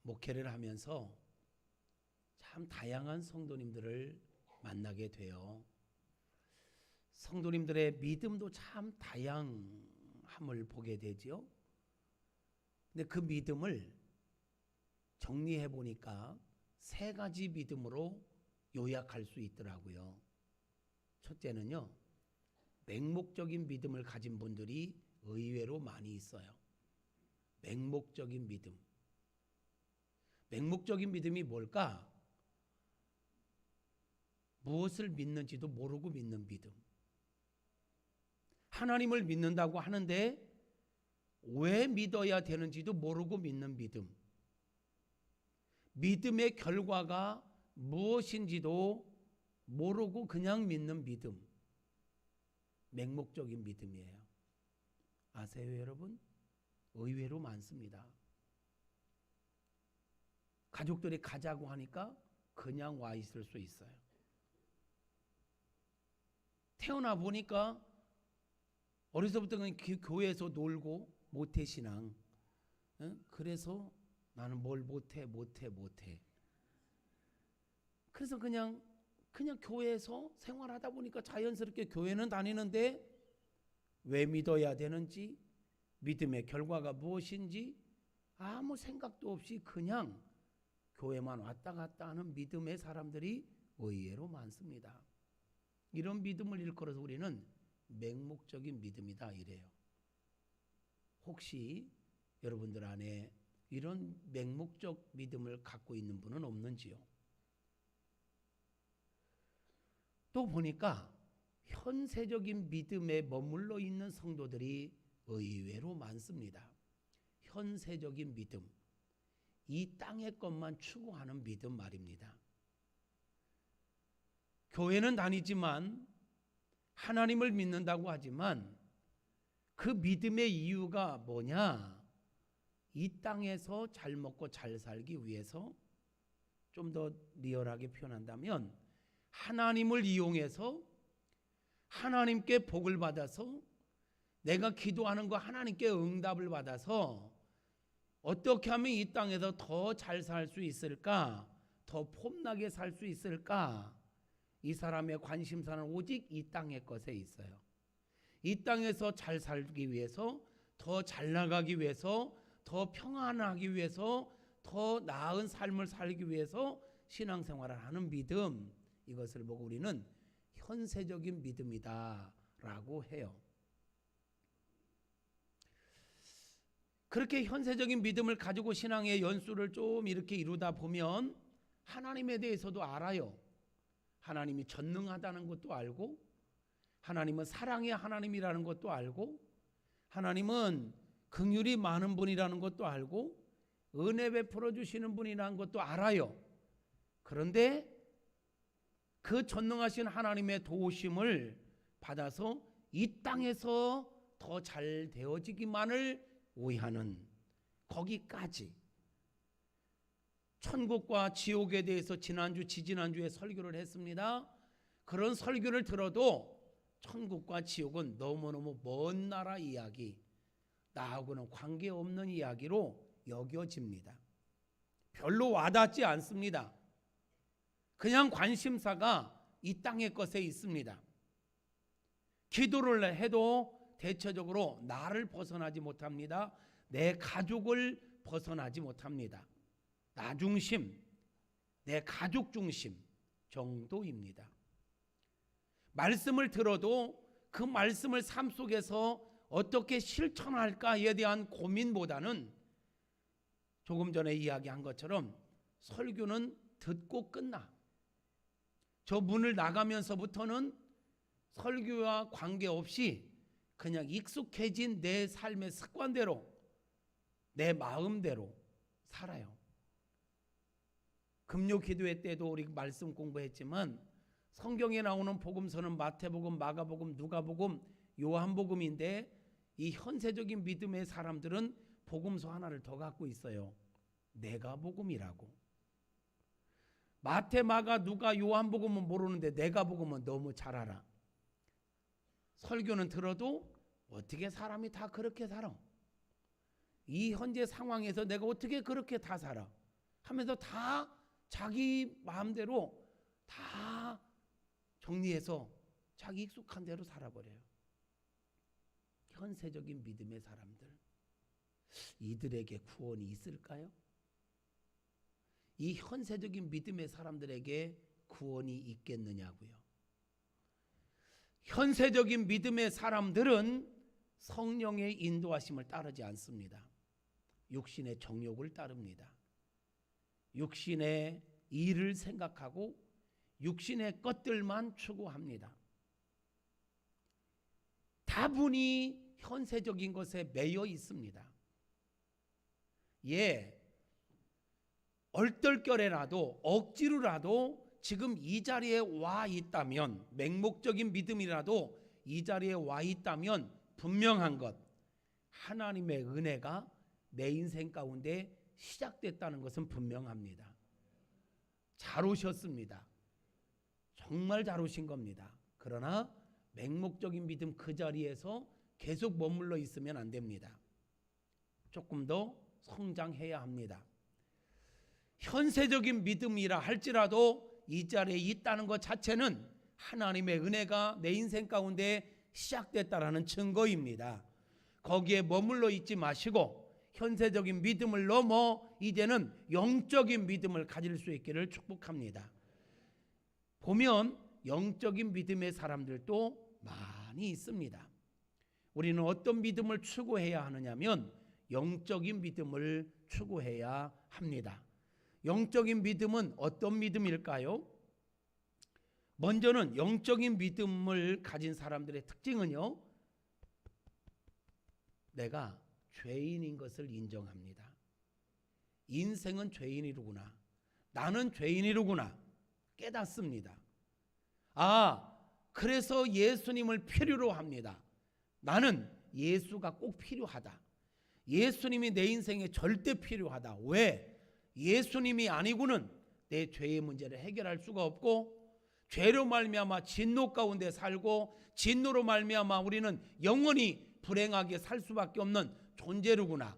목회를 하면서 참 다양한 성도님들을 만나게 돼요. 성도님들의 믿음도 참 다양함을 보게 되지요. 근데 그 믿음을 정리해 보니까 세 가지 믿음으로 요약할 수 있더라고요. 첫째는요, 맹목적인 믿음을 가진 분들이 의외로 많이 있어요. 맹목적인 믿음. 맹목적인 믿음이 뭘까? 무엇을 믿는지도 모르고 믿는 믿음. 하나님을 믿는다고 하는데 왜 믿어야 되는지도 모르고 믿는 믿음. 믿음의 결과가 무엇인지도 모르고 그냥 믿는 믿음. 맹목적인 믿음이에요. 아세요, 여러분? 의외로 많습니다. 가족들이 가자고 하니까 그냥 와 있을 수 있어요. 태어나 보니까 어려서부터 교회에서 놀고 모태신앙. 그래서 나는 뭘 못해. 그래서 그냥 교회에서 생활하다 보니까 자연스럽게 교회는 다니는데 왜 믿어야 되는지, 믿음의 결과가 무엇인지 아무 생각도 없이 그냥 교회만 왔다 갔다 하는 믿음의 사람들이 의외로 많습니다. 이런 믿음을 일컬어서 우리는 맹목적인 믿음이다 이래요. 혹시 여러분들 안에 이런 맹목적 믿음을 갖고 있는 분은 없는지요? 또 보니까 현세적인 믿음에 머물러 있는 성도들이 의외로 많습니다. 현세적인 믿음, 이 땅의 것만 추구하는 믿음 말입니다. 교회는 다니지만 하나님을 믿는다고 하지만 그 믿음의 이유가 뭐냐? 이 땅에서 잘 먹고 잘 살기 위해서, 좀 더 리얼하게 표현한다면 하나님을 이용해서 하나님께 복을 받아서 내가 기도하는 거 하나님께 응답을 받아서 어떻게 하면 이 땅에서 더 잘 살 수 있을까? 더 폼나게 살 수 있을까? 이 사람의 관심사는 오직 이 땅의 것에 있어요. 이 땅에서 잘 살기 위해서, 더 잘 나가기 위해서, 더 평안하기 위해서, 더 나은 삶을 살기 위해서 신앙생활을 하는 믿음, 이것을 보고 우리는 현세적인 믿음이다라고 해요. 그렇게 현세적인 믿음을 가지고 신앙의 연수를 좀 이렇게 이루다 보면 하나님에 대해서도 알아요. 하나님이 전능하다는 것도 알고, 하나님은 사랑의 하나님이라는 것도 알고, 하나님은 긍휼이 많은 분이라는 것도 알고, 은혜 베풀어 주시는 분이라는 것도 알아요. 그런데 그 전능하신 하나님의 도우심을 받아서 이 땅에서 더 잘 되어지기만을 위하는, 거기까지. 천국과 지옥에 대해서 지지난주에 설교를 했습니다. 그런 설교를 들어도 천국과 지옥은 너무너무 먼 나라 이야기, 나하고는 관계없는 이야기로 여겨집니다. 별로 와닿지 않습니다. 그냥 관심사가 이 땅의 것에 있습니다. 기도를 해도 대체적으로 나를 벗어나지 못합니다. 내 가족을 벗어나지 못합니다. 나 중심, 내 가족 중심 정도입니다. 말씀을 들어도 그 말씀을 삶 속에서 어떻게 실천할까에 대한 고민보다는 조금 전에 이야기한 것처럼 설교는 듣고 끝나. 저 문을 나가면서부터는 설교와 관계없이 그냥 익숙해진 내 삶의 습관대로, 내 마음대로 살아요. 금요 기도회 때도 우리 말씀 공부했지만 성경에 나오는 복음서는 마태복음, 마가복음, 누가복음, 요한복음인데 이 현세적인 믿음의 사람들은 복음서 하나를 더 갖고 있어요. 내가복음이라고. 마태, 마가, 누가, 요한복음은 모르는데 내가복음은 너무 잘 알아. 설교는 들어도 어떻게 사람이 다 그렇게 살아? 이 현재 상황에서 내가 어떻게 그렇게 다 살아? 하면서 다 자기 마음대로 다 정리해서 자기 익숙한 대로 살아버려요. 현세적인 믿음의 사람들, 이들에게 구원이 있을까요? 이 현세적인 믿음의 사람들에게 구원이 있겠느냐고요. 현세적인 믿음의 사람들은 성령의 인도하심을 따르지 않습니다. 육신의 정욕을 따릅니다. 육신의 일을 생각하고 육신의 것들만 추구합니다. 다분히 현세적인 것에 매여 있습니다. 얼떨결에라도 억지로라도 지금 이 자리에 와 있다면, 맹목적인 믿음이라도 이 자리에 와 있다면 분명한 것, 하나님의 은혜가 내 인생 가운데 시작됐다는 것은 분명합니다. 잘 오셨습니다. 정말 잘 오신 겁니다. 그러나 맹목적인 믿음 그 자리에서 계속 머물러 있으면 안 됩니다. 조금 더 성장해야 합니다. 현세적인 믿음이라 할지라도 이 자리에 있다는 것 자체는 하나님의 은혜가 내 인생 가운데 시작됐다라는 증거입니다. 거기에 머물러 있지 마시고 현세적인 믿음을 넘어 이제는 영적인 믿음을 가질 수 있기를 축복합니다. 보면 영적인 믿음의 사람들도 많이 있습니다. 우리는 어떤 믿음을 추구해야 하느냐면 영적인 믿음을 추구해야 합니다. 영적인 믿음은 어떤 믿음일까요? 먼저는 영적인 믿음을 가진 사람들의 특징은요, 내가 죄인인 것을 인정합니다. 인생은 죄인이로구나, 나는 죄인이로구나 깨닫습니다. 그래서 예수님을 필요로 합니다. 나는 예수가 꼭 필요하다. 예수님이 내 인생에 절대 필요하다. 왜? 예수님이 아니고는 내 죄의 문제를 해결할 수가 없고, 죄로 말미암아 진노 가운데 살고, 진노로 말미암아 우리는 영원히 불행하게 살 수밖에 없는 존재로구나.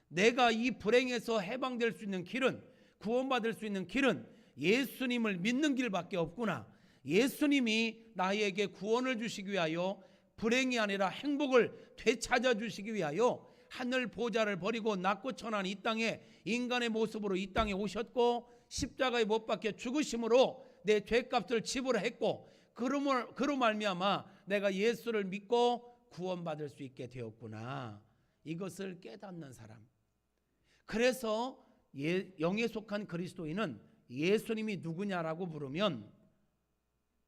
내가 이 불행에서 해방될 수 있는 길은, 구원받을 수 있는 길은 예수님을 믿는 길밖에 없구나. 예수님이 나에게 구원을 주시기 위하여, 불행이 아니라 행복을 되찾아 주시기 위하여 하늘 보좌를 버리고 낮고 천한 이 땅에 인간의 모습으로 이 땅에 오셨고, 십자가에 못 박혀 죽으심으로 내 죄값을 지불했고, 그로 말미암아 내가 예수를 믿고 구원받을 수 있게 되었구나. 이것을 깨닫는 사람. 그래서 영에 속한 그리스도인은 예수님이 누구냐라고 물으면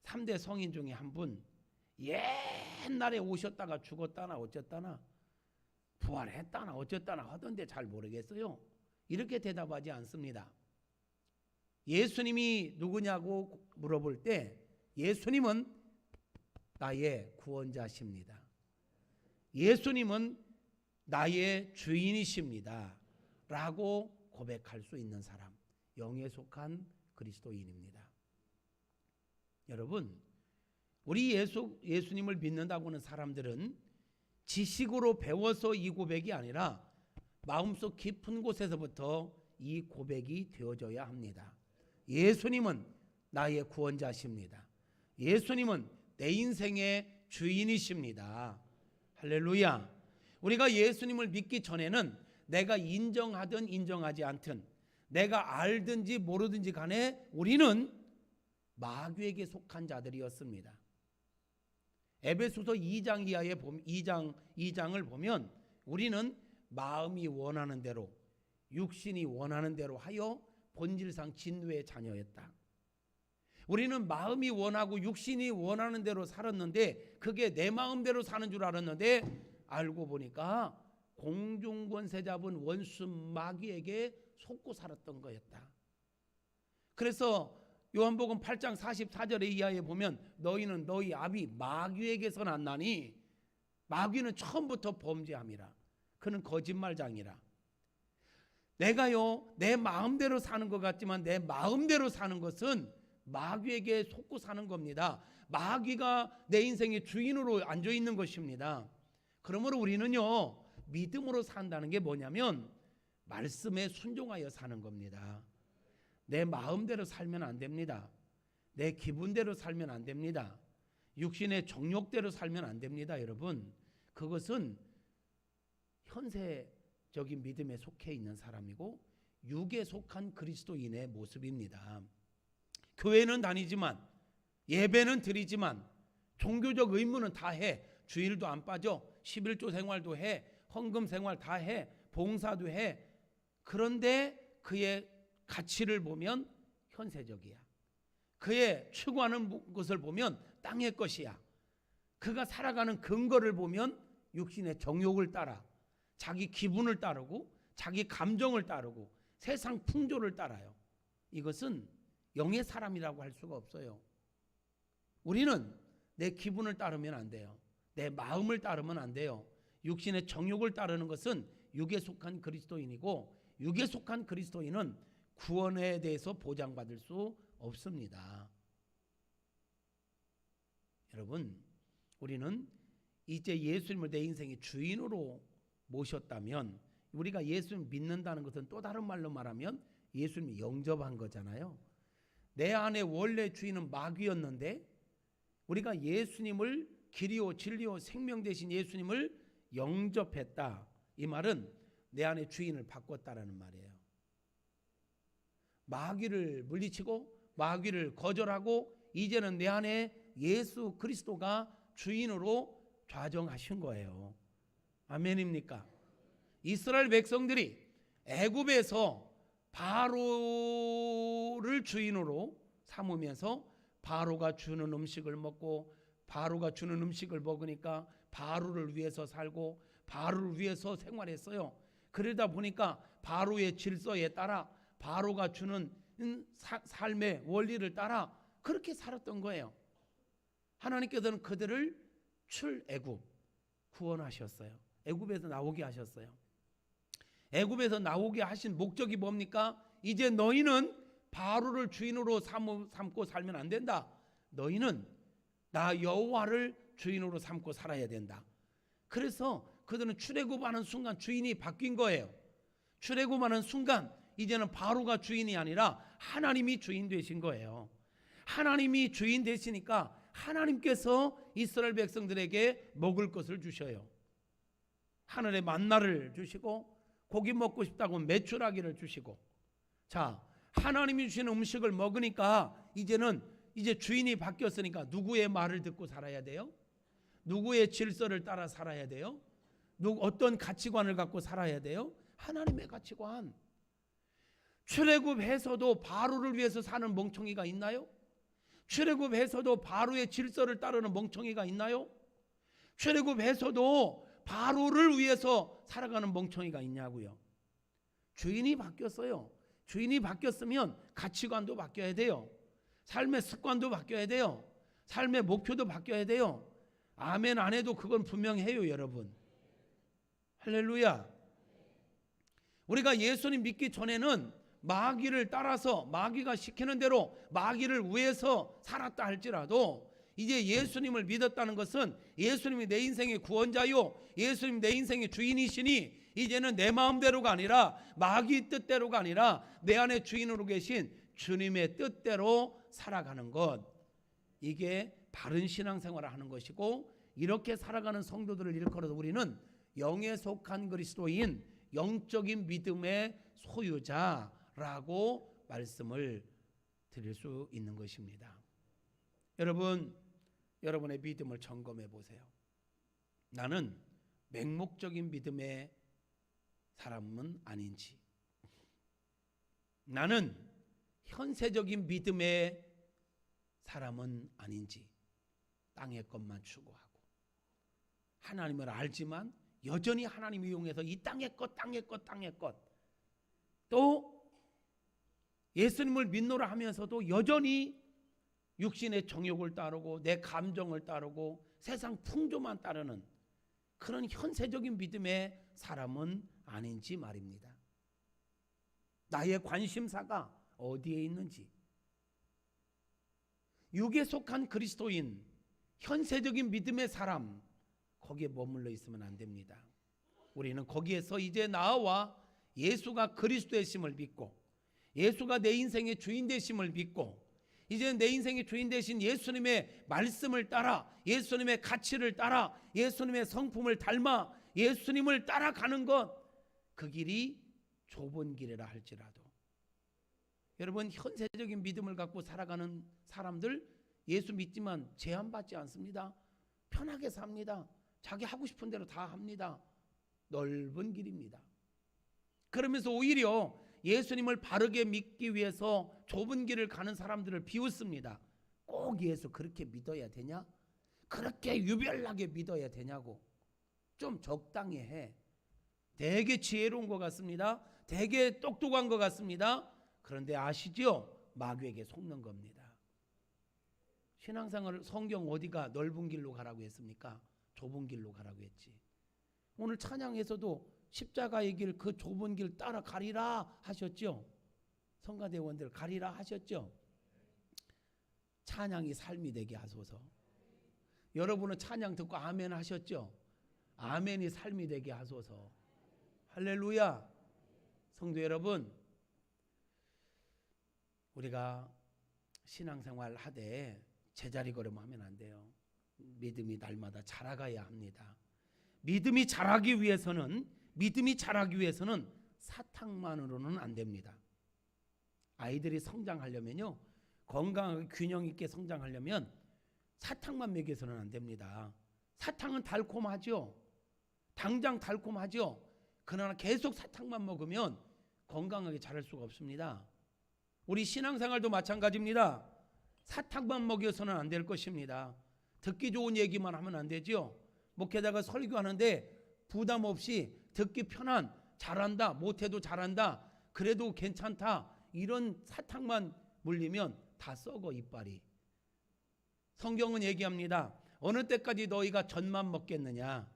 3대 성인 중에 한 분, 옛날에 오셨다가 죽었다나 어쨌다나 부활했다나 어쨌다나 하던데 잘 모르겠어요. 이렇게 대답하지 않습니다. 예수님이 누구냐고 물어볼 때 예수님은 나의 구원자십니다. 예수님은 나의 주인이십니다 라고 고백할 수 있는 사람, 영에 속한 그리스도인입니다. 여러분, 우리 예수님을 믿는다고 하는 사람들은 지식으로 배워서 이 고백이 아니라 마음속 깊은 곳에서부터 이 고백이 되어져야 합니다. 예수님은 나의 구원자십니다. 예수님은 내 인생의 주인이십니다. 할렐루야. 우리가 예수님을 믿기 전에는 내가 인정하든 인정하지 않든, 내가 알든지 모르든지 간에 우리는 마귀에게 속한 자들이었습니다. 에베소서 2장 이하의 2장을 보면 우리는 마음이 원하는 대로, 육신이 원하는 대로 하여 본질상 진노의 자녀였다. 우리는 마음이 원하고 육신이 원하는 대로 살았는데, 그게 내 마음대로 사는 줄 알았는데 알고 보니까 공중권세 잡은 원수 마귀에게 속고 살았던 거였다. 그래서 요한복음 8장 44절의 이하에 보면 너희는 너희 아비 마귀에게서 났나니, 마귀는 처음부터 범죄함이라. 그는 거짓말장이라. 내가요 내 마음대로 사는 것 같지만 내 마음대로 사는 것은 마귀에게 속고 사는 겁니다. 마귀가 내 인생의 주인으로 앉아 있는 것입니다. 그러므로 우리는요 믿음으로 산다는 게 뭐냐면 말씀에 순종하여 사는 겁니다. 내 마음대로 살면 안 됩니다. 내 기분대로 살면 안 됩니다. 육신의 정욕대로 살면 안 됩니다. 여러분, 그것은 현세적인 믿음에 속해 있는 사람이고 육에 속한 그리스도인의 모습입니다. 교회는 다니지만, 예배는 드리지만, 종교적 의무는 다 해. 주일도 안 빠져. 11조 생활도 해. 헌금 생활 다 해. 봉사도 해. 그런데 그의 가치를 보면 현세적이야. 그의 추구하는 것을 보면 땅의 것이야. 그가 살아가는 근거를 보면 육신의 정욕을 따라, 자기 기분을 따르고, 자기 감정을 따르고, 세상 풍조를 따라요. 이것은 영의 사람이라고 할 수가 없어요. 우리는 내 기분을 따르면 안 돼요. 내 마음을 따르면 안 돼요. 육신의 정욕을 따르는 것은 육에 속한 그리스도인이고, 육에 속한 그리스도인은 구원에 대해서 보장받을 수 없습니다. 여러분, 우리는 이제 예수님을 내 인생의 주인으로 모셨다면, 우리가 예수님을 믿는다는 것은 또 다른 말로 말하면 예수님이 영접한 거잖아요. 내 안에 원래 주인은 마귀였는데 우리가 예수님을, 길이요 진리요 생명 되신 예수님을 영접했다. 이 말은 내 안에 주인을 바꿨다라는 말이에요. 마귀를 물리치고 마귀를 거절하고 이제는 내 안에 예수 그리스도가 주인으로 좌정하신 거예요. 아멘입니까? 이스라엘 백성들이 애굽에서 바로를 주인으로 삼으면서 바로가 주는 음식을 먹고, 바로가 주는 음식을 먹으니까 바로를 위해서 살고 바로를 위해서 생활했어요. 그러다 보니까 바로의 질서에 따라, 바로가 주는 삶의 원리를 따라 그렇게 살았던 거예요. 하나님께서는 그들을 출애굽 구원하셨어요. 애굽에서 나오게 하셨어요. 애굽에서 나오게 하신 목적이 뭡니까? 이제 너희는 바로를 주인으로 삼고 살면 안 된다. 너희는 나 여호와를 주인으로 삼고 살아야 된다. 그래서 그들은 출애굽하는 순간 주인이 바뀐 거예요. 출애굽하는 순간 이제는 바로가 주인이 아니라 하나님이 주인 되신 거예요. 하나님이 주인 되시니까 하나님께서 이스라엘 백성들에게 먹을 것을 주셔요. 하늘의 만나를 주시고, 고기 먹고 싶다고 메추라기를 주시고, 자, 하나님이 주시는 음식을 먹으니까 이제 주인이 바뀌었으니까 누구의 말을 듣고 살아야 돼요? 누구의 질서를 따라 살아야 돼요? 어떤 가치관을 갖고 살아야 돼요? 하나님의 가치관. 출애굽해서도 바로를 위해서 사는 멍청이가 있나요? 출애굽해서도 바로의 질서를 따르는 멍청이가 있나요? 출애굽해서도 바로를 위해서 살아가는 멍청이가 있냐고요. 주인이 바뀌었어요. 주인이 바뀌었으면 가치관도 바뀌어야 돼요. 삶의 습관도 바뀌어야 돼요. 삶의 목표도 바뀌어야 돼요. 아멘 안 해도 그건 분명해요, 여러분. 할렐루야. 우리가 예수님 믿기 전에는 마귀를 따라서 마귀가 시키는 대로 마귀를 위해서 살았다 할지라도, 이제 예수님을 믿었다는 것은 예수님이 내 인생의 구원자요, 예수님이 내 인생의 주인이시니 이제는 내 마음대로가 아니라 마귀 뜻대로가 아니라 내 안에 주인으로 계신 주님의 뜻대로 살아가는 것, 이게 바른 신앙생활을 하는 것이고, 이렇게 살아가는 성도들을 일컬어서 우리는 영에 속한 그리스도인, 영적인 믿음의 소유자라고 말씀을 드릴 수 있는 것입니다. 여러분, 여러분의 믿음을 점검해 보세요. 나는 맹목적인 믿음의 사람은 아닌지, 나는 현세적인 믿음의 사람은 아닌지, 땅의 것만 추구하고 하나님을 알지만 여전히 하나님 이용해서 이 땅의 것, 또 예수님을 믿노라 하면서도 여전히 육신의 정욕을 따르고 내 감정을 따르고 세상 풍조만 따르는 그런 현세적인 믿음의 사람은 아닌지 말입니다. 나의 관심사가 어디에 있는지, 육에 속한 그리스도인, 현세적인 믿음의 사람, 거기에 머물러 있으면 안 됩니다. 우리는 거기에서 이제 나와 예수가 그리스도의 심을 믿고 예수가 내 인생의 주인 되심을 믿고 이제 내 인생의 주인 되신 예수님의 말씀을 따라 예수님의 가치를 따라 예수님의 성품을 닮아 예수님을 따라가는 것, 그 길이 좁은 길이라 할지라도 여러분, 현세적인 믿음을 갖고 살아가는 사람들 예수 믿지만 제한받지 않습니다. 편하게 삽니다. 자기 하고 싶은 대로 다 합니다. 넓은 길입니다. 그러면서 오히려 예수님을 바르게 믿기 위해서 좁은 길을 가는 사람들을 비웃습니다. 꼭 예수 그렇게 믿어야 되냐? 그렇게 유별나게 믿어야 되냐고. 좀 적당히 해. 되게 지혜로운 것 같습니다. 되게 똑똑한 것 같습니다. 그런데 아시죠? 마귀에게 속는 겁니다. 신앙생활 성경 어디가 넓은 길로 가라고 했습니까? 좁은 길로 가라고 했지. 오늘 찬양에서도 십자가의 길, 그 좁은 길 따라 가리라 하셨죠? 성가대원들 가리라 하셨죠? 찬양이 삶이 되게 하소서. 여러분은 찬양 듣고 아멘 하셨죠? 아멘이 삶이 되게 하소서. 할렐루야. 성도 여러분, 우리가 신앙생활 하되 제자리 걸음하면 안 돼요. 믿음이 날마다 자라가야 합니다. 믿음이 자라기 위해서는 사탕만으로는 안 됩니다. 아이들이 성장하려면요, 건강하게 균형 있게 성장하려면 사탕만 먹여서는 안 됩니다. 사탕은 달콤하죠. 당장 달콤하죠. 그러나 계속 사탕만 먹으면 건강하게 자랄 수가 없습니다. 우리 신앙생활도 마찬가지입니다. 사탕만 먹여서는 안 될 것입니다. 듣기 좋은 얘기만 하면 안 되죠. 목회자가 설교하는데 부담 없이 듣기 편한, 잘한다, 못해도 잘한다, 그래도 괜찮다, 이런 사탕만 물리면 다 썩어 이빨이. 성경은 얘기합니다. 어느 때까지 너희가 젖만 먹겠느냐.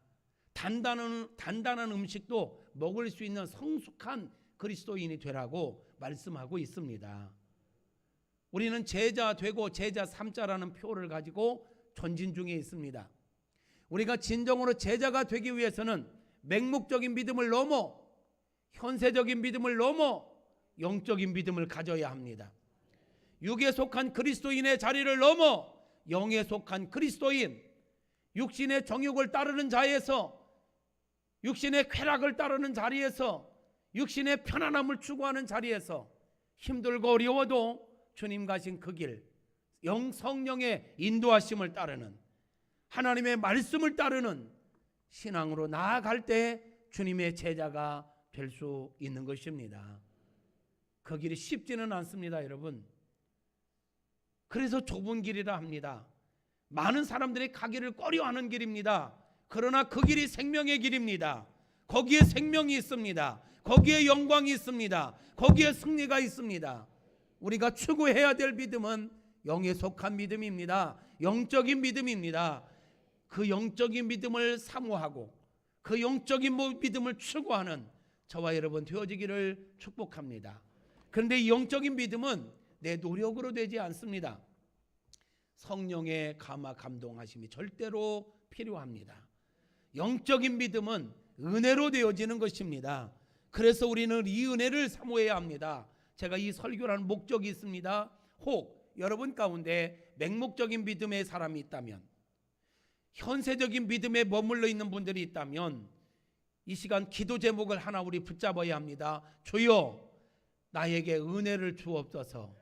단단한 음식도 먹을 수 있는 성숙한 그리스도인이 되라고 말씀하고 있습니다. 우리는 제자 되고 제자 삼자라는 표를 가지고 전진 중에 있습니다. 우리가 진정으로 제자가 되기 위해서는 맹목적인 믿음을 넘어 현세적인 믿음을 넘어 영적인 믿음을 가져야 합니다. 육에 속한 그리스도인의 자리를 넘어 영에 속한 그리스도인, 육신의 정욕을 따르는 자에서, 육신의 쾌락을 따르는 자리에서, 육신의 편안함을 추구하는 자리에서 힘들고 어려워도 주님 가신 그 길, 성령의 인도하심을 따르는, 하나님의 말씀을 따르는 신앙으로 나아갈 때 주님의 제자가 될 수 있는 것입니다. 그 길이 쉽지는 않습니다, 여러분. 그래서 좁은 길이라 합니다. 많은 사람들이 가기를 꺼려하는 길입니다. 그러나 그 길이 생명의 길입니다. 거기에 생명이 있습니다. 거기에 영광이 있습니다. 거기에 승리가 있습니다. 우리가 추구해야 될 믿음은 영에 속한 믿음입니다. 영적인 믿음입니다. 그 영적인 믿음을 사모하고 그 영적인 믿음을 추구하는 저와 여러분 되어지기를 축복합니다. 그런데 이 영적인 믿음은 내 노력으로 되지 않습니다. 성령의 감화 감동하심이 절대로 필요합니다. 영적인 믿음은 은혜로 되어지는 것입니다. 그래서 우리는 이 은혜를 사모해야 합니다. 제가 이 설교를 하는 목적이 있습니다. 혹 여러분 가운데 맹목적인 믿음의 사람이 있다면, 현세적인 믿음에 머물러 있는 분들이 있다면 이 시간 기도 제목을 하나 우리 붙잡아야 합니다. 주여 나에게 은혜를 주옵소서.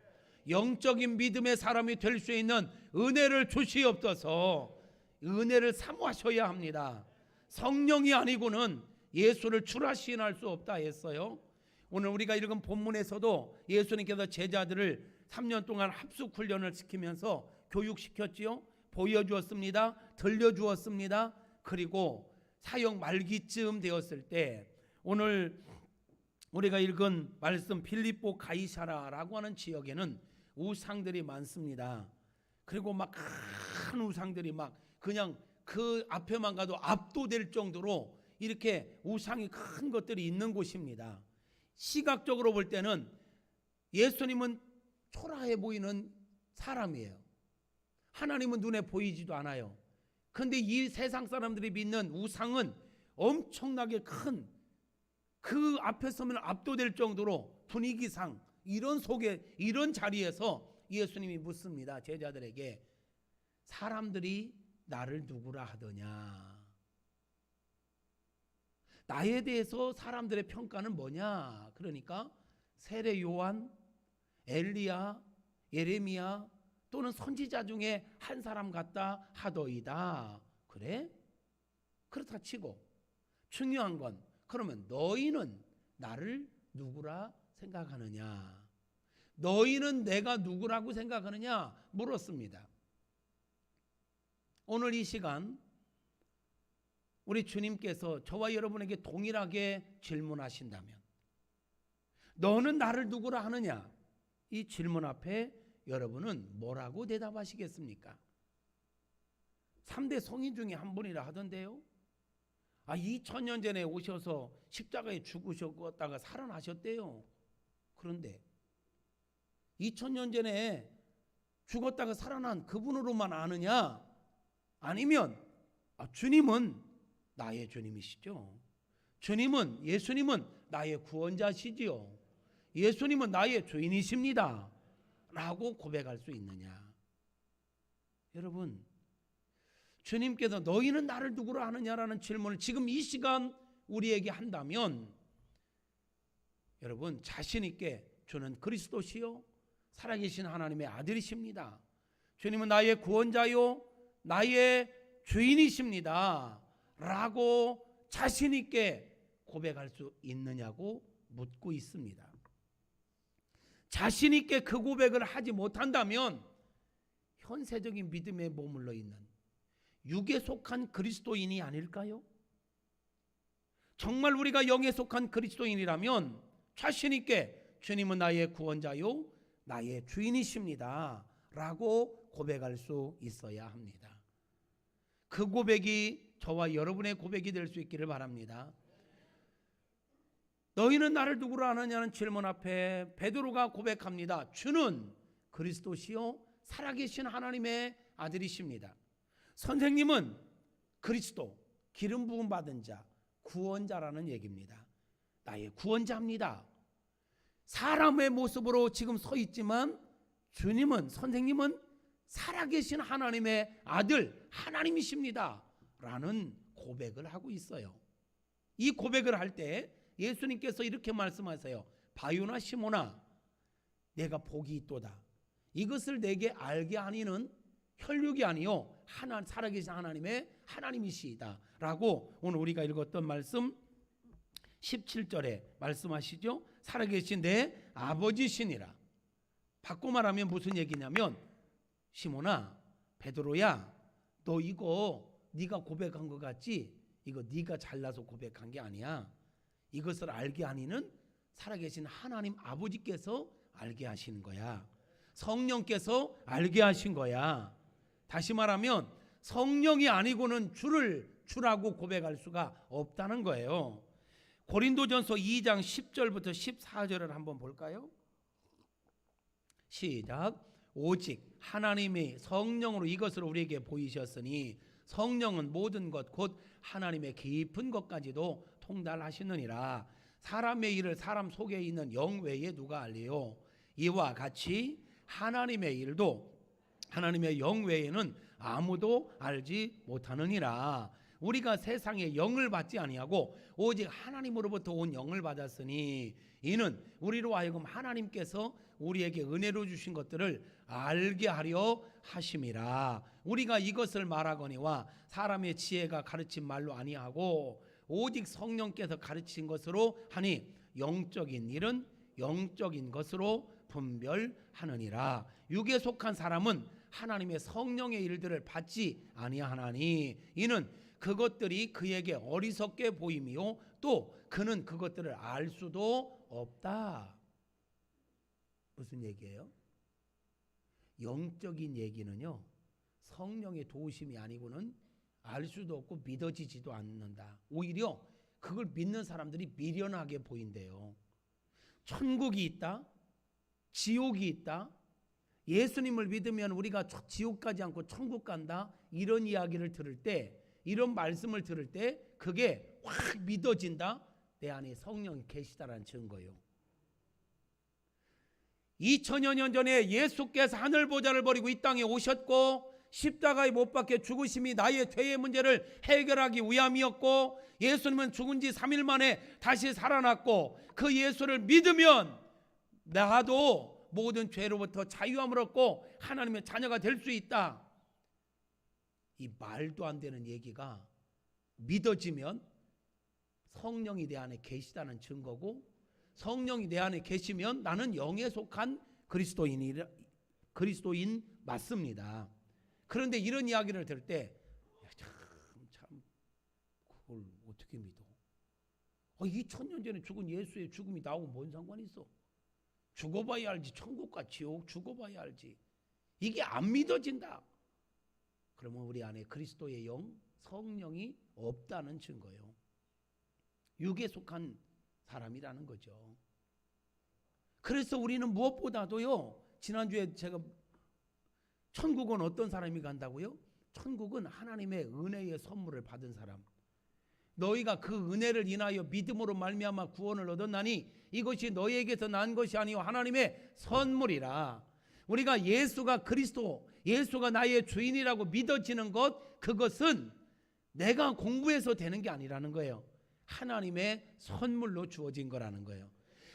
영적인 믿음의 사람이 될 수 있는 은혜를 주시옵소서. 은혜를 사모하셔야 합니다. 성령이 아니고는 예수를 주라 시인할 수 없다 했어요. 오늘 우리가 읽은 본문에서도 예수님께서 제자들을 3년 동안 합숙 훈련을 시키면서 교육시켰지요. 보여주었습니다. 들려주었습니다. 그리고 사역 말기쯤 되었을 때 우리가 읽은 말씀 빌립보 가이사라라고 하는 지역에는 우상들이 많습니다. 그리고 막 큰 우상들이 막 그냥 그 앞에만 가도 압도될 정도로 이렇게 우상이 큰 것들이 있는 곳입니다. 시각적으로 볼 때는 예수님은 초라해 보이는 사람이에요. 하나님은 눈에 보이지도 않아요. 그런데 이 세상 사람들이 믿는 우상은 엄청나게 큰, 그 앞에 서면 압도될 정도로 분위기상 이런 자리에서 예수님이 묻습니다. 제자들에게 사람들이 나를 누구라 하더냐? 나에 대해서 사람들의 평가는 뭐냐? 그러니까 세례 요한, 엘리야, 예레미야 또는 선지자 중에 한 사람 같다 하더이다. 그래? 그렇다 치고 중요한 건 그러면 너희는 나를 누구라 생각하느냐? 너희는 내가 누구라고 생각하느냐? 물었습니다. 오늘 이 시간 우리 주님께서 저와 여러분에게 동일하게 질문하신다면 너는 나를 누구라 하느냐? 이 질문 앞에 여러분은 뭐라고 대답하시겠습니까? 3대 성인 중에 한 분이라 하던데요. 2000년 전에 오셔서 십자가에 죽으셨다가 살아나셨대요. 그런데 2000년 전에 죽었다가 살아난 그분으로만 아느냐? 아니면 주님은 나의 주님이시죠. 예수님은 나의 구원자시지요. 예수님은 나의 주인이십니다. 라고 고백할 수 있느냐? 여러분, 주님께서 너희는 나를 누구라 하느냐라는 질문을 지금 이 시간 우리에게 한다면 여러분 자신 있게 주는 그리스도시요 살아계신 하나님의 아들이십니다. 주님은 나의 구원자요 나의 주인이십니다. 라고 자신 있게 고백할 수 있느냐고 묻고 있습니다. 자신 있게 그 고백을 하지 못한다면 현세적인 믿음에 머물러 있는 육에 속한 그리스도인이 아닐까요? 정말 우리가 영에 속한 그리스도인이라면 자신 있게 주님은 나의 구원자요 나의 주인이십니다. 라고 고백할 수 있어야 합니다. 그 고백이 저와 여러분의 고백이 될 수 있기를 바랍니다. 너희는 나를 누구라 하느냐는 질문 앞에 베드로가 고백합니다. 주는 그리스도시요 살아계신 하나님의 아들이십니다. 선생님은 그리스도 기름 부음 받은 자 구원자라는 얘기입니다. 나의 구원자입니다. 사람의 모습으로 지금 서 있지만 선생님은 살아계신 하나님의 아들 하나님이십니다. 라는 고백을 하고 있어요. 이 고백을 할 때 예수님께서 이렇게 말씀하세요. 바요나 시몬아 내가 복이 있도다. 이것을 내게 알게 하니는 혈육이 아니요 살아계신 하나님의 하나님이시다. 라고 오늘 우리가 읽었던 말씀 17절에 말씀하시죠. 살아계신 내 아버지시니라. 바꿔 말하면 무슨 얘기냐면 시몬아 베드로야 너 이거 네가 고백한 것 같지? 이거 네가 잘나서 고백한 게 아니야. 이것을 알게 하니는 살아계신 하나님 아버지께서 알게 하시는 거야. 성령께서 알게 하신 거야. 다시 말하면 성령이 아니고는 주라고 고백할 수가 없다는 거예요. 고린도전서 2장 10절부터 14절을 한번 볼까요? 시작. 오직 하나님의 성령으로 이것을 우리에게 보이셨으니 성령은 모든 것 곧 하나님의 깊은 것까지도 통달하시느니라. 사람의 일을 사람 속에 있는 영 외에 누가 알리요? 이와 같이 하나님의 일도 하나님의 영 외에는 아무도 알지 못하느니라. 우리가 세상의 영을 받지 아니하고 오직 하나님으로부터 온 영을 받았으니 이는 우리로 하여금 하나님께서 우리에게 은혜로 주신 것들을 알게 하려 하심이라. 우리가 이것을 말하거니와 사람의 지혜가 가르친 말로 아니하고 오직 성령께서 가르친 것으로 하니 영적인 일은 영적인 것으로 분별하느니라. 육에 속한 사람은 하나님의 성령의 일들을 받지 아니하나니 이는 그것들이 그에게 어리석게 보임이요 또 그는 그것들을 알 수도 없다. 무슨 얘기예요? 영적인 얘기는요 성령의 도우심이 아니고는 알 수도 없고 믿어지지도 않는다. 오히려 그걸 믿는 사람들이 미련하게 보인대요. 천국이 있다, 지옥이 있다, 예수님을 믿으면 우리가 지옥 가지 않고 천국 간다, 이런 이야기를 들을 때, 이런 말씀을 들을 때 그게 확 믿어진다. 내 안에 성령이 계시다라는 증거예요. 2000여 년 전에 예수께서 하늘 보좌를 버리고 이 땅에 오셨고 십자가에 못 박혀 죽으심이 나의 죄의 문제를 해결하기 위함이었고, 예수님은 죽은 지 3일 만에 다시 살아났고, 그 예수를 믿으면 나도 모든 죄로부터 자유함을 얻고 하나님의 자녀가 될 수 있다. 이 말도 안 되는 얘기가 믿어지면 성령이 내 안에 계시다는 증거고, 성령이 내 안에 계시면 나는 영에 속한 그리스도인 맞습니다. 그런데 이런 이야기를 들을 때 참 그걸 어떻게 믿어? 2000년 전에 죽은 예수의 죽음이 나하고 뭔 상관이 있어? 죽어봐야 알지. 천국과 지옥 죽어봐야 알지. 이게 안 믿어진다. 그러면 우리 안에 그리스도의 영, 성령이 없다는 증거예요. 육에 속한 사람이라는 거죠. 그래서 우리는 무엇보다도요, 지난주에 제가 천국은 어떤 사람이 간다고요? 천국은 하나님의 은혜의 선물을 받은 사람. 너희가 그 은혜를 인하여 믿음으로 말미암아 구원을 얻었나니 이것이 너희에게서 난 것이 아니요 하나님의 선물이라. 우리가 예수가 그리스도, 예수가 나의 주인이라고 믿어지는 것, 그것은 내가 공부해서 되는 게 아니라는 거예요. 하나님의 선물로 주어진 거라는 거예요.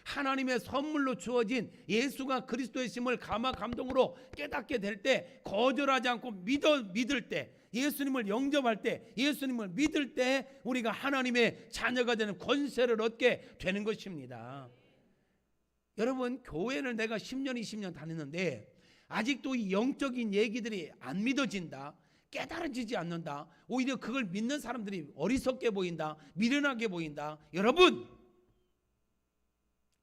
하나님의 선물로 주어진 예수가 그리스도의 심을 감화 감동으로 깨닫게 될 때, 거절하지 않고 믿을 때, 예수님을 영접할 때, 예수님을 믿을 때 우리가 하나님의 자녀가 되는 권세를 얻게 되는 것입니다. 여러분, 교회를 내가 10년 20년 다녔는데 아직도 이 영적인 얘기들이 안 믿어진다, 깨달아지지 않는다, 오히려 그걸 믿는 사람들이 어리석게 보인다, 미련하게 보인다. 여러분,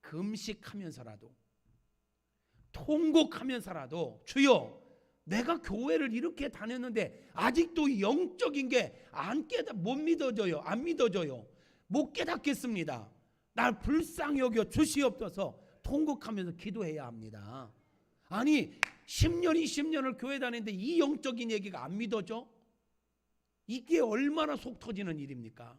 금식하면서라도 통곡하면서라도 주여, 내가 교회를 이렇게 다녔는데 아직도 영적인 게 못 믿어져요. 안 믿어져요. 못 깨닫겠습니다. 날 불쌍히 여겨 주시옵소서 통곡하면서 기도해야 합니다. 아니 10년 20년을 교회 다녔는데 이 영적인 얘기가 안 믿어져? 이게 얼마나 속 터지는 일입니까?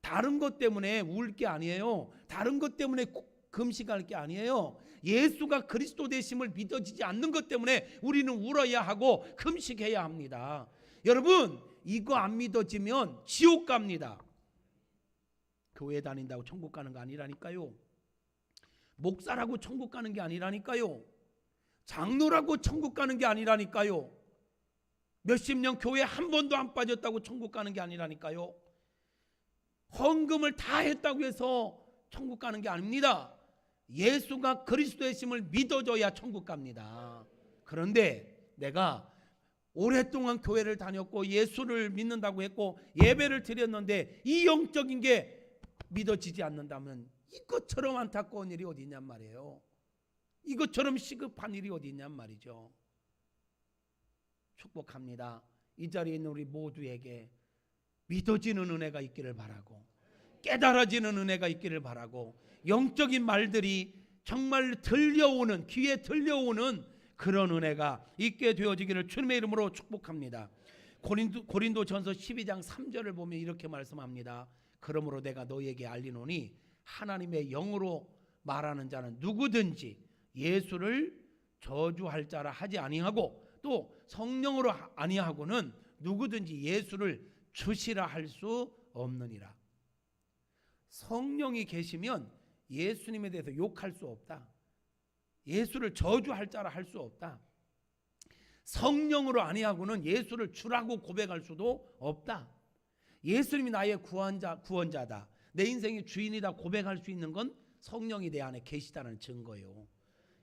다른 것 때문에 울 게 아니에요. 다른 것 때문에 금식할 게 아니에요. 예수가 그리스도 되심을 믿어지지 않는 것 때문에 우리는 울어야 하고 금식해야 합니다. 여러분, 이거 안 믿어지면 지옥 갑니다. 교회 다닌다고 천국 가는 거 아니라니까요. 목사라고 천국 가는 게 아니라니까요. 장로라고 천국 가는 게 아니라니까요. 몇십 년 교회 한 번도 안 빠졌다고 천국 가는 게 아니라니까요. 헌금을 다 했다고 해서 천국 가는 게 아닙니다. 예수가 그리스도의 심을 믿어줘야 천국 갑니다. 그런데 내가 오랫동안 교회를 다녔고 예수를 믿는다고 했고 예배를 드렸는데 이 영적인 게 믿어지지 않는다면 이것처럼 안타까운 일이 어디 있냔 말이에요. 이것처럼 시급한 일이 어디 있냔 말이죠. 축복합니다. 이 자리에 있는 우리 모두에게 믿어지는 은혜가 있기를 바라고, 깨달아지는 은혜가 있기를 바라고, 영적인 말들이 정말 들려오는, 귀에 들려오는 그런 은혜가 있게 되어지기를 주님의 이름으로 축복합니다. 고린도전서 12장 3절을 보면 이렇게 말씀합니다. 그러므로 내가 너희에게 알리노니 하나님의 영으로 말하는 자는 누구든지 예수를 저주할 자라 하지 아니하고 또 성령으로 아니하고는 누구든지 예수를 주시라 할 수 없느니라. 성령이 계시면 예수님에 대해서 욕할 수 없다. 예수를 저주할 자라 할 수 없다. 성령으로 아니하고는 예수를 주라고 고백할 수도 없다. 예수님이 나의 구원자다, 내 인생의 주인이다 고백할 수 있는 건 성령이 내 안에 계시다는 증거예요.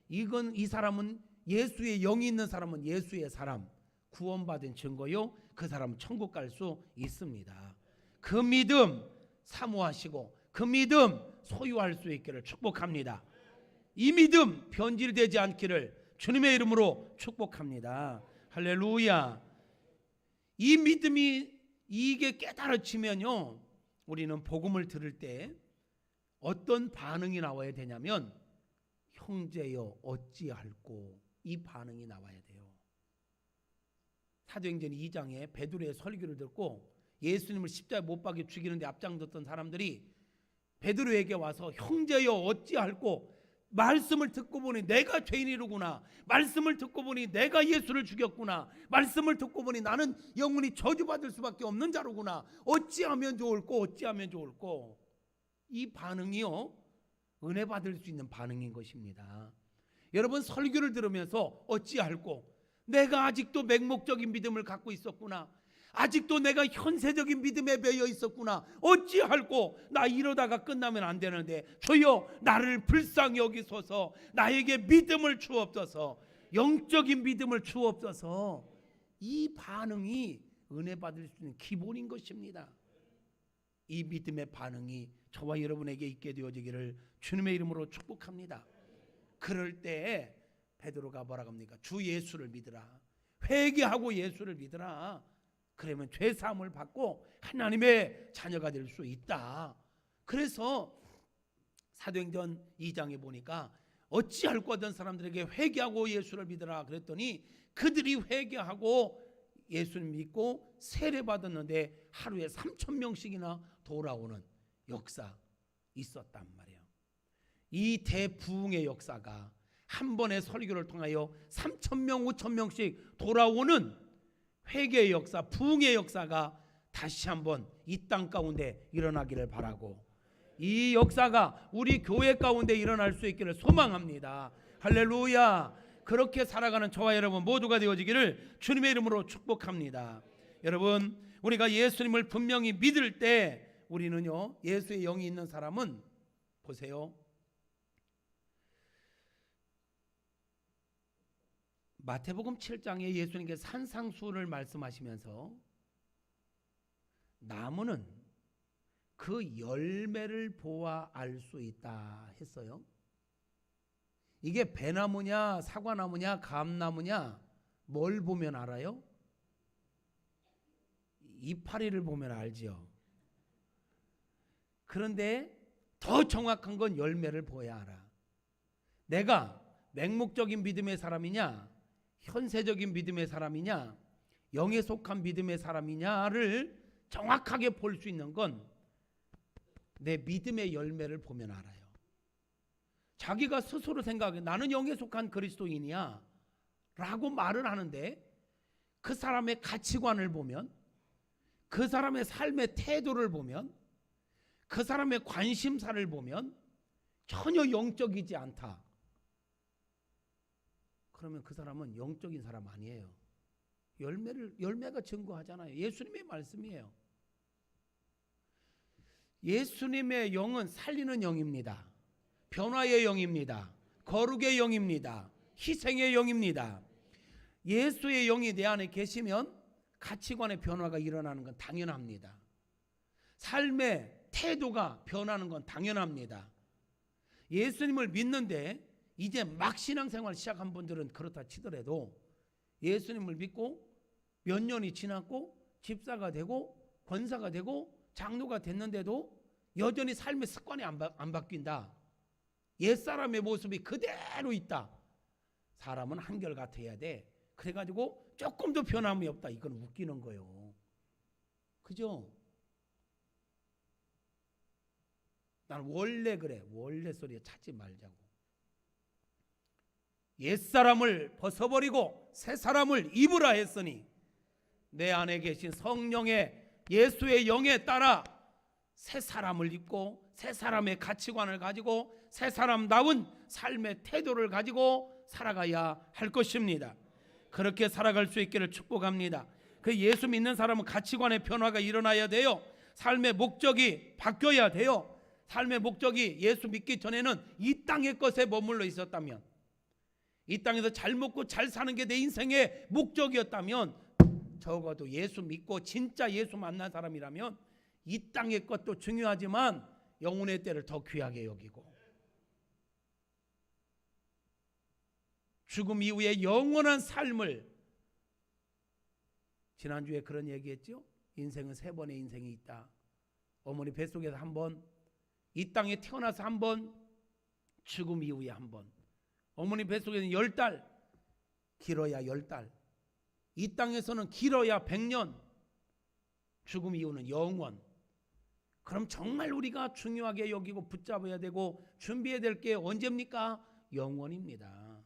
이 사람은, 예수의 영이 있는 사람은 예수의 사람, 구원받은 증거요. 그 사람은 천국 갈 수 있습니다. 그 믿음 사모하시고 그 믿음 소유할 수 있기를 축복합니다. 이 믿음 변질되지 않기를 주님의 이름으로 축복합니다. 할렐루야. 이 믿음이 이게 깨달아지면요, 우리는 복음을 들을 때 어떤 반응이 나와야 되냐면 형제여 어찌할꼬, 이 반응이 나와야 돼요. 사도행전 2장에 베드로의 설교를 듣고 예수님을 십자가에 못 박여 죽이는데 앞장섰던 사람들이 베드로에게 와서 형제여 어찌할꼬, 말씀을 듣고 보니 내가 죄인이로구나. 말씀을 듣고 보니 내가 예수를 죽였구나. 말씀을 듣고 보니 나는 영원히 저주받을 수밖에 없는 자로구나. 어찌하면 좋을꼬, 어찌하면 좋을꼬. 이 반응이요, 은혜 받을 수 있는 반응인 것입니다. 여러분, 설교를 들으면서 어찌할꼬, 내가 아직도 맹목적인 믿음을 갖고 있었구나. 아직도 내가 현세적인 믿음에 매여 있었구나. 어찌할꼬, 나 이러다가 끝나면 안 되는데 주여 나를 불쌍히 여기소서. 나에게 믿음을 주옵소서. 영적인 믿음을 주옵소서. 이 반응이 은혜 받을 수 있는 기본인 것입니다. 이 믿음의 반응이 저와 여러분에게 있게 되어지기를 주님의 이름으로 축복합니다. 그럴 때 베드로가 뭐라고 합니까? 주 예수를 믿으라. 회개하고 예수를 믿으라. 그러면 죄사함을 받고 하나님의 자녀가 될 수 있다. 그래서 사도행전 2장에 보니까 어찌할꼬 하던 사람들에게 회개하고 예수를 믿으라 그랬더니 그들이 회개하고 예수를 믿고 세례 받았는데 하루에 3,000명씩이나 돌아오는 역사 있었단 말이에요. 이 대부흥의 역사가 한 번의 설교를 통하여 3,000명, 5,000명씩 돌아오는 회개의 역사, 부흥의 역사가 다시 한번 이 땅 가운데 일어나기를 바라고, 이 역사가 우리 교회 가운데 일어날 수 있기를 소망합니다. 할렐루야. 그렇게 살아가는 저와 여러분 모두가 되어지기를 주님의 이름으로 축복합니다. 여러분, 우리가 예수님을 분명히 믿을 때 우리는요, 예수의 영이 있는 사람은 보세요, 마태복음 7장에 예수님께서 산상수훈을 말씀하시면서 나무는 그 열매를 보아 알 수 있다 했어요. 이게 배나무냐 사과나무냐 감나무냐 뭘 보면 알아요? 이파리를 보면 알지요. 그런데 더 정확한 건 열매를 보아야 알아. 내가 맹목적인 믿음의 사람이냐, 현세적인 믿음의 사람이냐, 영에 속한 믿음의 사람이냐를 정확하게 볼 수 있는 건 내 믿음의 열매를 보면 알아요. 자기가 스스로 생각해 나는 영에 속한 그리스도인이야 라고 말을 하는데 그 사람의 가치관을 보면, 그 사람의 삶의 태도를 보면, 그 사람의 관심사를 보면 전혀 영적이지 않다. 그러면 그 사람은 영적인 사람 아니에요. 열매가 증거하잖아요. 예수님의 말씀이에요. 예수님의 영은 살리는 영입니다. 변화의 영입니다. 거룩의 영입니다. 희생의 영입니다. 예수의 영이 내 안에 계시면 가치관의 변화가 일어나는 건 당연합니다. 삶의 태도가 변하는 건 당연합니다. 예수님을 믿는데 이제 막 신앙생활 시작한 분들은 그렇다 치더라도 예수님을 믿고 몇 년이 지났고 집사가 되고 권사가 되고 장로가 됐는데도 여전히 삶의 습관이 안 바뀐다. 옛사람의 모습이 그대로 있다. 사람은 한결같아야 돼. 그래가지고 조금도 변함이 없다. 이건 웃기는 거예요. 그죠? 난 원래 그래. 원래 소리에 찾지 말자고. 옛사람을 벗어버리고 새사람을 입으라 했으니 내 안에 계신 성령의 예수의 영에 따라 새 사람을 입고 새 사람의 가치관을 가지고 새 사람다운 삶의 태도를 가지고 살아가야 할 것입니다. 그렇게 살아갈 수 있기를 축복합니다. 그 예수 믿는 사람은 가치관의 변화가 일어나야 돼요. 삶의 목적이 바뀌어야 돼요. 삶의 목적이 예수 믿기 전에는 이 땅의 것에 머물러 있었다면, 이 땅에서 잘 먹고 잘 사는 게 내 인생의 목적이었다면, 적어도 예수 믿고 진짜 예수 만난 사람이라면 이 땅의 것도 중요하지만 영혼의 때를 더 귀하게 여기고 죽음 이후에 영원한 삶을, 지난주에 그런 얘기했죠. 인생은 세 번의 인생이 있다. 어머니 뱃속에서 한 번, 이 땅에 태어나서 한 번, 죽음 이후에 한 번. 어머니 뱃속에는 10달, 길어야 10달. 이 땅에서는 길어야 100년, 죽음 이후는 영원. 그럼 정말 우리가 중요하게 여기고 붙잡아야 되고 준비해야 될 게 언제입니까? 영원입니다.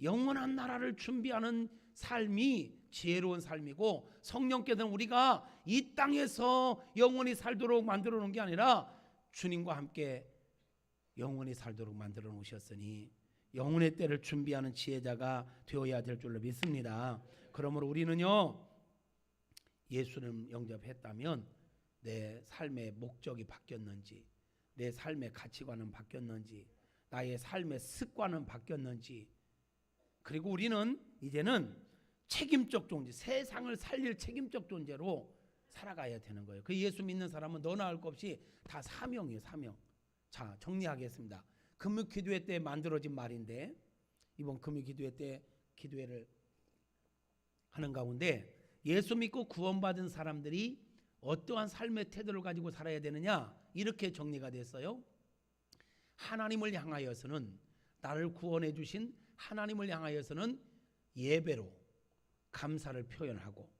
영원한 나라를 준비하는 삶이 지혜로운 삶이고, 성령께서는 우리가 이 땅에서 영원히 살도록 만들어 놓은 게 아니라 주님과 함께 영원히 살도록 만들어 놓으셨으니 영혼의 때를 준비하는 지혜자가 되어야 될 줄로 믿습니다. 그러므로 우리는요, 예수를 영접했다면 내 삶의 목적이 바뀌었는지, 내 삶의 가치관은 바뀌었는지, 나의 삶의 습관은 바뀌었는지, 그리고 우리는 이제는 책임적 존재, 세상을 살릴 책임적 존재로 살아가야 되는 거예요. 그 예수 믿는 사람은 너나 할 것 없이 다 사명이에요, 사명. 자, 정리하겠습니다. 금요 기도회 때 만들어진 말인데, 이번 금요 기도회 때 기도회를 하는 가운데 예수 믿고 구원받은 사람들이 어떠한 삶의 태도를 가지고 살아야 되느냐, 이렇게 정리가 됐어요. 하나님을 향하여서는, 나를 구원해 주신 하나님을 향하여서는 예배로 감사를 표현하고,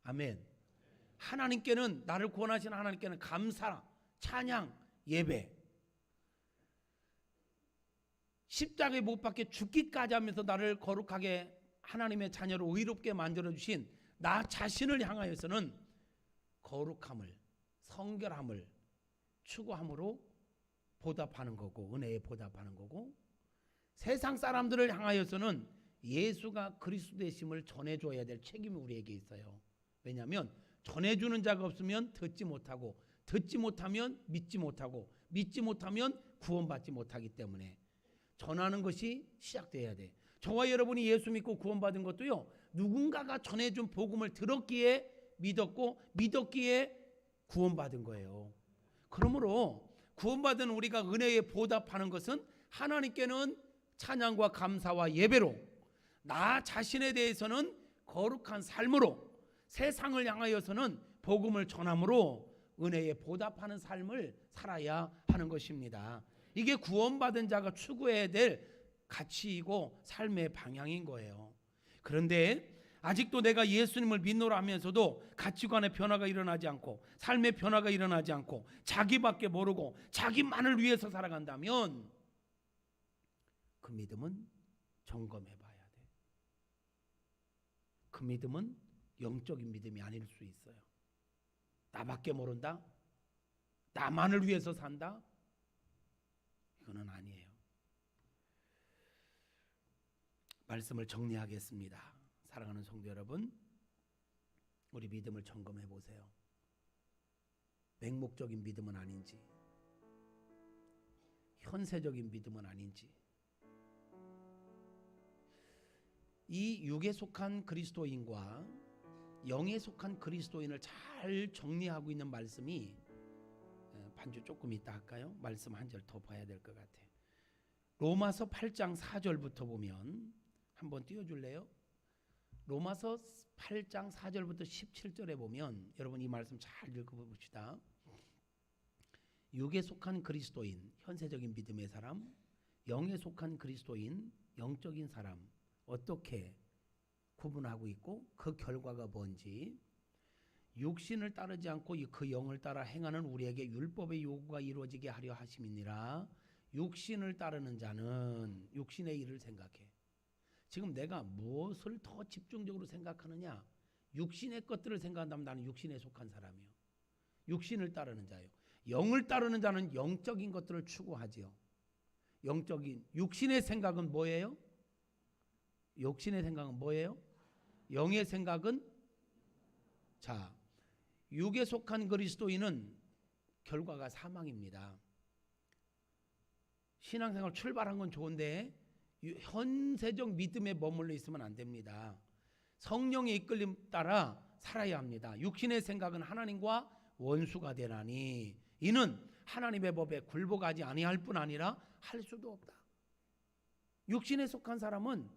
아멘. 하나님께는, 나를 구원하신 하나님께는 감사, 찬양, 예배. 십자가에 못 박혀 죽기까지 하면서 나를 거룩하게 하나님의 자녀로 의롭게 만들어 주신 나 자신을 향하여서는 거룩함을, 성결함을 추구함으로 보답하는 거고, 은혜에 보답하는 거고, 세상 사람들을 향하여서는 예수가 그리스도 되심을 전해줘야 될 책임이 우리에게 있어요. 왜냐하면 전해주는 자가 없으면 듣지 못하고, 듣지 못하면 믿지 못하고, 믿지 못하면 구원받지 못하기 때문에 전하는 것이 시작돼야 돼. 저와 여러분이 예수 믿고 구원받은 것도요, 누군가가 전해준 복음을 들었기에 믿었고, 믿었기에 구원받은 거예요. 그러므로 구원받은 우리가 은혜에 보답하는 것은 하나님께는 찬양과 감사와 예배로, 나 자신에 대해서는 거룩한 삶으로, 세상을 향하여서는 복음을 전함으로 은혜에 보답하는 삶을 살아야 하는 것입니다. 이게 구원받은 자가 추구해야 될 가치이고 삶의 방향인 거예요. 그런데 아직도 내가 예수님을 믿노라 하면서도 가치관의 변화가 일어나지 않고, 삶의 변화가 일어나지 않고, 자기밖에 모르고 자기만을 위해서 살아간다면 그 믿음은 점검해 봐야 돼. 그 믿음은 영적인 믿음이 아닐 수 있어요. 나밖에 모른다? 나만을 위해서 산다? 이거는 아니에요. 말씀을 정리하겠습니다. 사랑하는 성도 여러분, 우리 믿음을 점검해 보세요. 맹목적인 믿음은 아닌지, 현세적인 믿음은 아닌지, 이 육에 속한 그리스도인과 영에 속한 그리스도인을 잘 정리하고 있는 말씀이, 반주 조금 이따 할까요? 말씀 한 절 더 봐야 될 것 같아요. 로마서 8장 4절부터 보면, 한번 띄워줄래요? 로마서 8장 4절부터 17절에 보면, 여러분 이 말씀 잘 읽어봅시다. 육에 속한 그리스도인, 현세적인 믿음의 사람, 영에 속한 그리스도인, 영적인 사람, 어떻게 구분하고 있고 그 결과가 뭔지, 육신을 따르지 않고 그 영을 따라 행하는 우리에게 율법의 요구가 이루어지게 하려 하심이니라. 육신을 따르는 자는 육신의 일을 생각해. 지금 내가 무엇을 더 집중적으로 생각하느냐? 육신의 것들을 생각한다면 나는 육신에 속한 사람이요, 육신을 따르는 자요. 영을 따르는 자는 영적인 것들을 추구하지요. 영적인, 육신의 생각은 뭐예요? 육신의 생각은 뭐예요? 영의 생각은, 자, 육에 속한 그리스도인은 결과가 사망입니다. 신앙생활 출발한 건 좋은데 현세적 믿음에 머물러 있으면 안 됩니다. 성령의 이끌림 따라 살아야 합니다. 육신의 생각은 하나님과 원수가 되나니 이는 하나님의 법에 굴복하지 아니할 뿐 아니라 할 수도 없다. 육신에 속한 사람은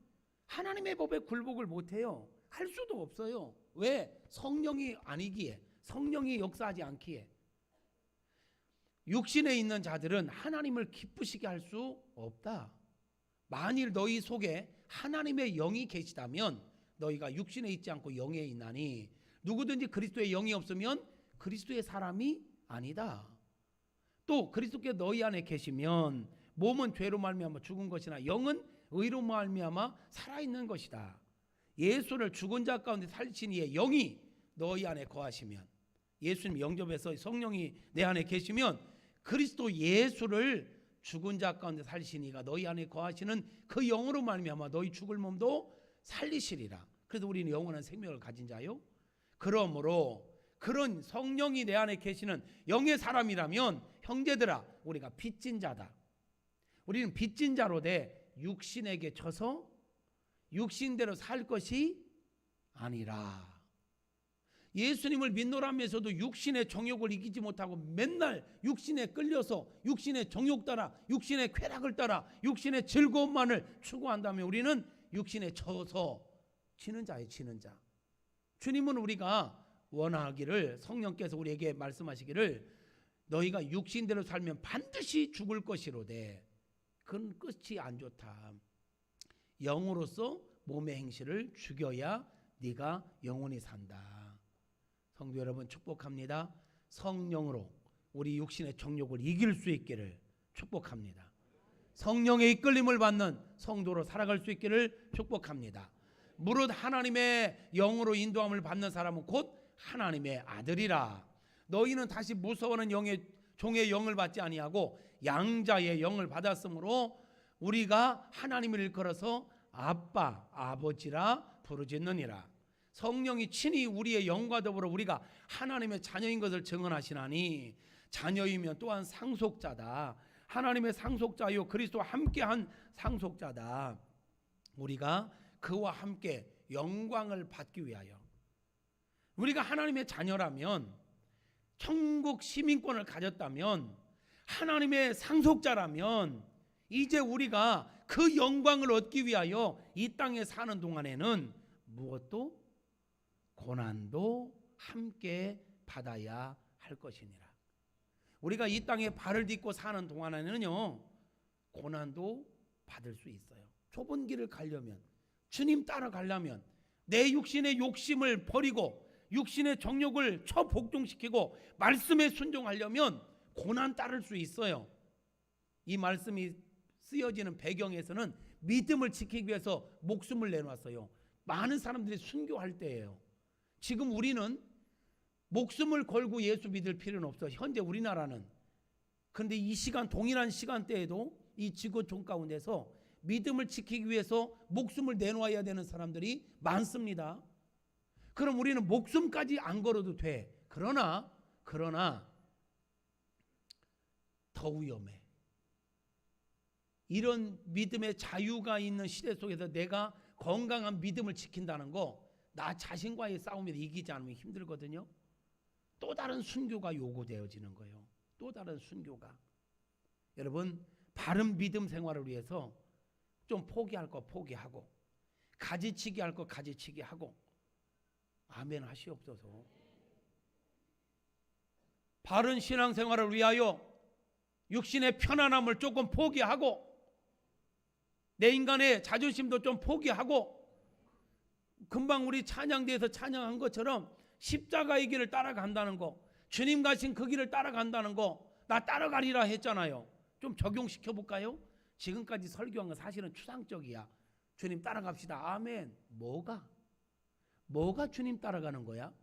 하나님의 법에 굴복을 못해요. 할 수도 없어요. 왜? 성령이 아니기에, 성령이 역사하지 않기에. 육신에 있는 자들은 하나님을 기쁘시게 할 수 없다. 만일 너희 속에 하나님의 영이 계시다면 너희가 육신에 있지 않고 영에 있나니 누구든지 그리스도의 영이 없으면 그리스도의 사람이 아니다. 또 그리스도께서 너희 안에 계시면 몸은 죄로 말미암아 죽은 것이나 영은 의로 말미암아 살아있는 것이다. 예수를 죽은 자 가운데 살리신 이의 영이 너희 안에 거하시면, 예수님 영접해서 성령이 내 안에 계시면 그리스도 예수를 죽은 자 가운데 살리신 이가 너희 안에 거하시는 그 영으로 말미암아 너희 죽을 몸도 살리시리라. 그래서 우리는 영원한 생명을 가진 자요. 그러므로 그런 성령이 내 안에 계시는 영의 사람이라면 형제들아, 우리가 빚진 자다. 우리는 빚진 자로 돼 육신에게 져서 육신대로 살 것이 아니라, 예수님을 믿노라면서도 육신의 정욕을 이기지 못하고 맨날 육신에 끌려서 육신의 정욕 따라, 육신의 쾌락을 따라, 육신의 즐거움만을 추구한다면 우리는 육신에 져서 치는 자예요, 치는 자. 주님은 우리가 원하기를, 성령께서 우리에게 말씀하시기를 너희가 육신대로 살면 반드시 죽을 것이로되 그건 끝이 안 좋다. 영으로서 몸의 행실을 죽여야 네가 영원히 산다. 성도 여러분, 축복합니다. 성령으로 우리 육신의 정욕을 이길 수 있기를 축복합니다. 성령의 이끌림을 받는 성도로 살아갈 수 있기를 축복합니다. 무릇 하나님의 영으로 인도함을 받는 사람은 곧 하나님의 아들이라. 너희는 다시 무서워하는 종의 영을 받지 아니하고 양자의 영을 받았으므로 우리가 하나님을 일컬어서 아빠, 아버지라 부르짖느니라. 성령이 친히 우리의 영과 더불어 우리가 하나님의 자녀인 것을 증언하시나니, 자녀이면 또한 상속자다. 하나님의 상속자요 그리스도와 함께한 상속자다. 우리가 그와 함께 영광을 받기 위하여, 우리가 하나님의 자녀라면, 천국 시민권을 가졌다면, 하나님의 상속자라면 이제 우리가 그 영광을 얻기 위하여 이 땅에 사는 동안에는 무엇도 고난도 함께 받아야 할 것이니라. 우리가 이 땅에 발을 딛고 사는 동안에는요, 고난도 받을 수 있어요. 좁은 길을 가려면, 주님 따라가려면, 내 육신의 욕심을 버리고 육신의 정욕을 처복종시키고 말씀에 순종하려면 고난 따를 수 있어요. 이 말씀이 쓰여지는 배경에서는 믿음을 지키기 위해서 목숨을 내놨어요. 많은 사람들이 순교할 때예요. 지금 우리는 목숨을 걸고 예수 믿을 필요는 없어. 현재 우리나라는. 그런데 이 시간, 동일한 시간대에도 이 지구촌 가운데서 믿음을 지키기 위해서 목숨을 내놓아야 되는 사람들이 많습니다. 그럼 우리는 목숨까지 안 걸어도 돼. 그러나 더 위험해. 이런 믿음의 자유가 있는 시대 속에서 내가 건강한 믿음을 지킨다는 거, 나 자신과의 싸움에서 이기지 않으면 힘들거든요. 또 다른 순교가 요구되어지는 거예요. 또 다른 순교가. 여러분, 바른 믿음 생활을 위해서 좀 포기할 거 포기하고, 가지치기 할 거 가지치기 하고, 아멘 하시옵소서. 바른 신앙생활을 위하여 육신의 편안함을 조금 포기하고, 내 인간의 자존심도 좀 포기하고, 금방 우리 찬양대에서 찬양한 것처럼 십자가의 길을 따라간다는 거, 주님 가신 그 길을 따라간다는 거, 나 따라가리라 했잖아요. 좀 적용시켜 볼까요? 지금까지 설교한 건 사실은 추상적이야. 주님 따라갑시다. 아멘. 뭐가 주님 따라가는 거야?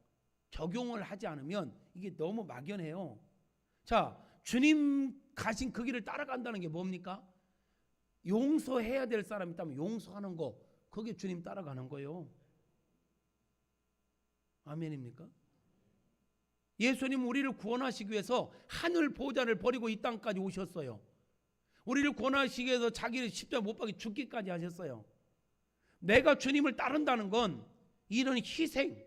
적용을 하지 않으면 이게 너무 막연해요. 자, 주님 가신 그 길을 따라간다는 게 뭡니까? 용서해야 될 사람이 있다면 용서하는 거, 그게 주님 따라가는 거예요. 아멘입니까? 예수님 우리를 구원하시기 위해서 하늘 보좌를 버리고 이 땅까지 오셨어요. 우리를 구원하시기 위해서 자기를 십자가 못 박혀 죽기까지 하셨어요. 내가 주님을 따른다는 건 이런 희생,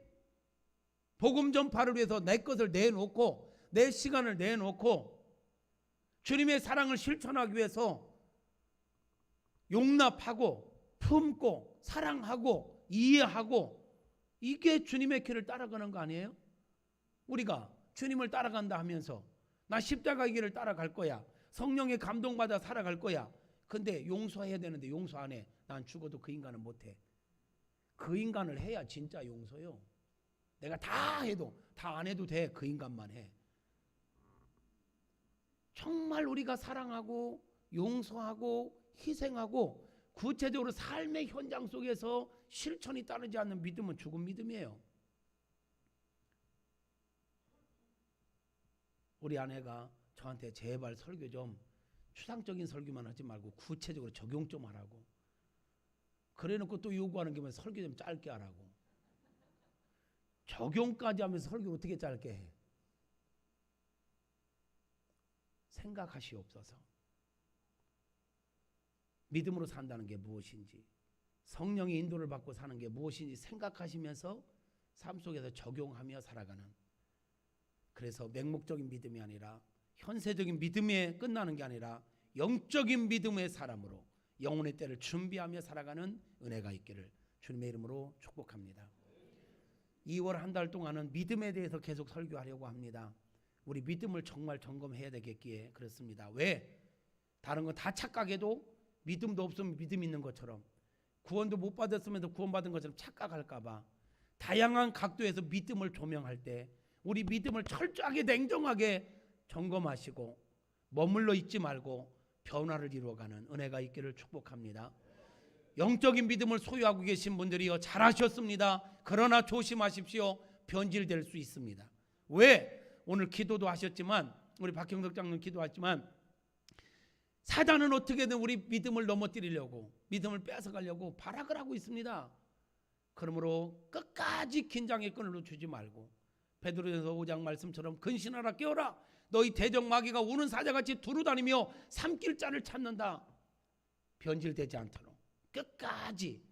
복음 전파를 위해서 내 것을 내놓고, 내 시간을 내놓고 주님의 사랑을 실천하기 위해서 용납하고 품고 사랑하고 이해하고, 이게 주님의 길을 따라가는 거 아니에요? 우리가 주님을 따라간다 하면서 나 십자가의 길을 따라갈 거야, 성령의 감동받아 살아갈 거야. 근데 용서해야 되는데 용서 안 해. 난 죽어도 그 인간은 못해. 그 인간을 해야 진짜 용서요. 내가 다 해도 다 안 해도 돼. 그 인간만 해. 정말 우리가 사랑하고 용서하고 희생하고 구체적으로 삶의 현장 속에서 실천이 따르지 않는 믿음은 죽은 믿음이에요. 우리 아내가 저한테 제발 설교 좀 추상적인 설교만 하지 말고 구체적으로 적용 좀 하라고. 그래놓고 또 요구하는 게 뭐냐, 설교 좀 짧게 하라고. 적용까지 하면서 설교 어떻게 짧게 해? 생각하시옵소서. 믿음으로 산다는 게 무엇인지, 성령의 인도를 받고 사는 게 무엇인지 생각하시면서 삶 속에서 적용하며 살아가는, 그래서 맹목적인 믿음이 아니라 현세적인 믿음에 끝나는 게 아니라 영적인 믿음의 사람으로 영혼의 때를 준비하며 살아가는 은혜가 있기를 주님의 이름으로 축복합니다. 2월 한 달 동안은 믿음에 대해서 계속 설교하려고 합니다. 우리 믿음을 정말 점검해야 되겠기에 그렇습니다. 왜? 다른 건 다 착각해도 믿음도 없으면 믿음 있는 것처럼, 구원도 못 받았으면서 구원받은 것처럼 착각할까 봐 다양한 각도에서 믿음을 조명할 때 우리 믿음을 철저하게 냉정하게 점검하시고 머물러 있지 말고 변화를 이루어가는 은혜가 있기를 축복합니다. 영적인 믿음을 소유하고 계신 분들이요, 잘하셨습니다. 그러나 조심하십시오. 변질될 수 있습니다. 왜? 오늘 기도도 하셨지만, 우리 박형덕 장로님 기도하지만, 사단은 어떻게든 우리 믿음을 넘어뜨리려고, 믿음을 뺏어가려고 발악을 하고 있습니다. 그러므로 끝까지 긴장의 끈을 놓치지 말고 베드로전서 5장 말씀처럼 근신하라, 깨어라. 너희 대적 마귀가 우는 사자같이 두루다니며 삼킬 자를 찾는다. 변질되지 않도록 끝까지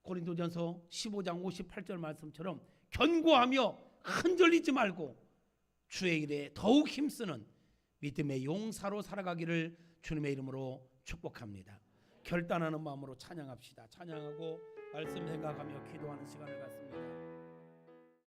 고린도전서 15장 58절 말씀처럼 견고하며 흔들리지 말고 주의 일에 더욱 힘쓰는 믿음의 용사로 살아가기를 주님의 이름으로 축복합니다. 결단하는 마음으로 찬양합시다. 찬양하고 말씀 생각하며 기도하는 시간을 갖습니다.